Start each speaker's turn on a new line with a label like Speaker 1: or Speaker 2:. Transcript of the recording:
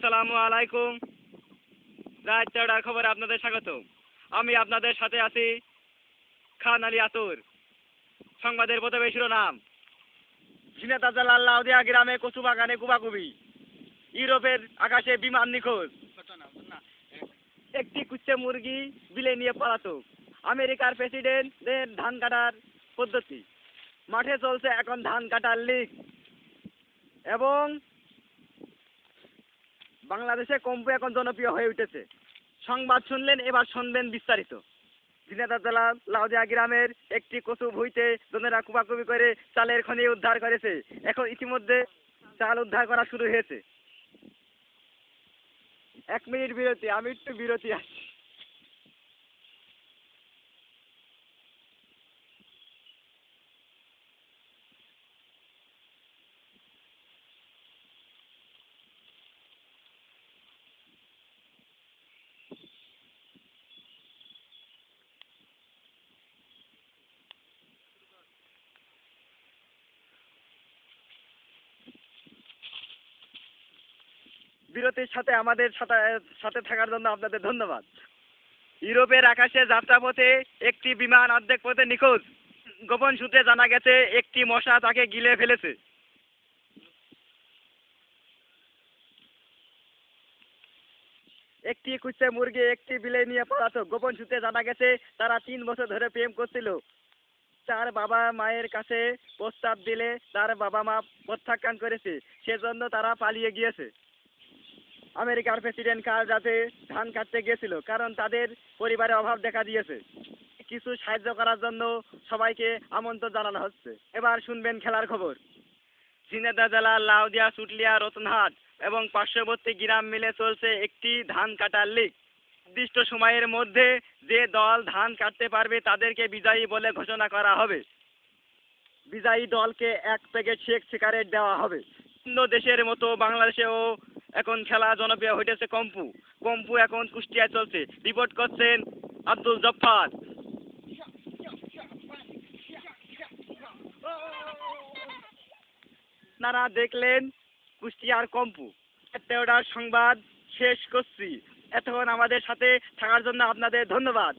Speaker 1: আসসালামু আলাইকুম। রাত ১৩টার খবরে আপনাদের স্বাগত। আমি আপনাদের সাথে আছি খান আলী আতুর। সংবাদের প্রথমে শিরোনাম। ঝিনাইদহ জেলার লাউদিয়া গ্রামে কচু বাগানে কুবাকুবি। ইউরোপের আকাশে বিমান নিখোঁজ। একটি কুচ্চে মুরগি বিলে নিয়ে পলাতক। আমেরিকার প্রেসিডেন্টের ধান কাটার পদ্ধতি। মাঠে চলছে এখন ধান কাটার লিগ। এবং বাংলাদেশে কম্পু এখন জনপ্রিয় হয়ে উঠেছে। সংবাদ শুনলেন, এবার শুনবেন বিস্তারিত। ঝিনাইদহ জেলার লাউদিয়া গ্রামের একটি কচু ভুঁইতে জনেরা কুবাকুবি করে চালের খনি উদ্ধার করেছে। এখন ইতিমধ্যে চাল উদ্ধার করা শুরু হয়েছে। 1 মিনিট বিরতি, আমি একটু বিরতি আসছি। বিরতির সাথে আমাদের সাথে থাকার জন্য আপনাদের ধন্যবাদ। ইউরোপের আকাশে যাত্রাপথে একটি বিমান অর্ধেক পথে নিখোঁজ। গোপন সূত্রে জানা গেছে একটি মশা তাকে গিলে ফেলেছে। একটি কুচ্চে মুরগি একটি বিলে নিয়ে পলাতক। গোপন সূত্রে জানা গেছে তারা 3 বছর ধরে প্রেম করছিল। তার বাবা মায়ের কাছে প্রস্তাব দিলে তার বাবা মা প্রত্যাখ্যান করেছে, সেজন্য তারা পালিয়ে গিয়েছে। আমেরিকার প্রেসিডেন্ট কাল রাতে ধান কাটতে গিয়েছিল, কারণ তাদের পরিবারে অভাব দেখা দিয়েছে। কিছু সাহায্য করার জন্য সবাইকে আমন্ত্রণ জানানো হচ্ছে। এবার শুনবেন খেলার খবর। ঝিনাইদহ জেলার লাউদিয়া, চুটলিয়া, রতনহাট এবং পার্শ্ববর্তী গ্রাম মিলে চলছে একটি ধান কাটার লিগ। নির্দিষ্ট সময়ের মধ্যে যে দল ধান কাটতে পারবে তাদেরকে বিজয়ী বলে ঘোষণা করা হবে। বিজয়ী দলকে 1 প্যাকেট সিগারেট দেওয়া হবে। অন্য দেশের মতো বাংলাদেশেও এখন খেলা জনপ্রিয় হইতেছে কম্পু। কম্পু এখন কুষ্টিয়ায় চলছে। রিপোর্ট করছেন আব্দুল জব্বার। আপনারা দেখলেন কুষ্টিয়ার কম্পু। ১৩টার সংবাদ শেষ করছি। এতক্ষণ আমাদের সাথে থাকার জন্য আপনাদের ধন্যবাদ।